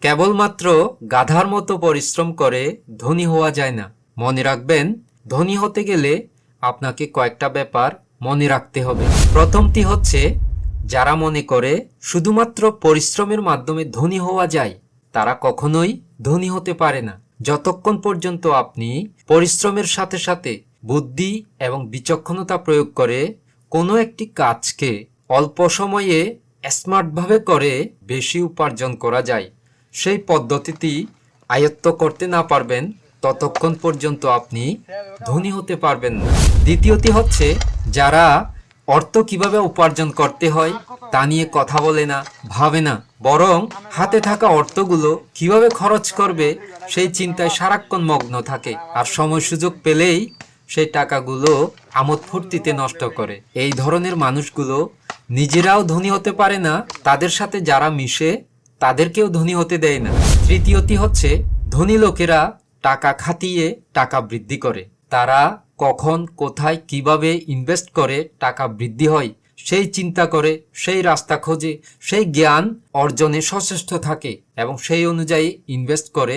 কেবলমাত্র গাধার মতো পরিশ্রম করে ধনী হওয়া যায় না। মনে রাখবেন, ধনী হতে গেলে আপনাকে কয়েকটা ব্যাপার মনে রাখতে হবে। প্রথমটি হচ্ছে, যারা মনে করে শুধুমাত্র পরিশ্রমের মাধ্যমে ধনী হওয়া যায়, তারা কখনোই ধনী হতে পারে না। যতক্ষণ পর্যন্ত আপনি পরিশ্রমের সাথে সাথে বুদ্ধি এবং বিচক্ষণতা প্রয়োগ করে কোনো একটি কাজকে অল্প সময়ে স্মার্টভাবে করে বেশি উপার্জন করা যায়, সেই পদ্ধতিটি আয়ত্ত করতে না পারবেন, ততক্ষণ পর্যন্ত আপনি ধনী হতে পারবেন না। দ্বিতীয়টি হচ্ছে, যারা অর্থ কিভাবে উপার্জন করতে হয় তা নিয়ে কথা বলে না, ভাবে না, বরং হাতে থাকা অর্থগুলো কিভাবে খরচ করবে সেই চিন্তায় সারাক্ষণ মগ্ন থাকে, আর সময় সুযোগ পেলেই সেই টাকাগুলো আমোদ ফুর্তিতে নষ্ট করে। এই ধরনের মানুষগুলো নিজেরাও ধনী হতে পারে না, তাদের সাথে যারা মিশে তাদেরকেও ধনী হতে দেয় না। তৃতীয়টি হচ্ছে, ধনী লোকেরা টাকা খাটিয়ে টাকা বৃদ্ধি করে। তারা কখন, কোথায়, কিভাবে ইনভেস্ট করে টাকা বৃদ্ধি হয় সেই চিন্তা করে, সেই রাস্তা খোঁজে, সেই জ্ঞান অর্জনে সচেষ্ট থাকে এবং সেই অনুযায়ী ইনভেস্ট করে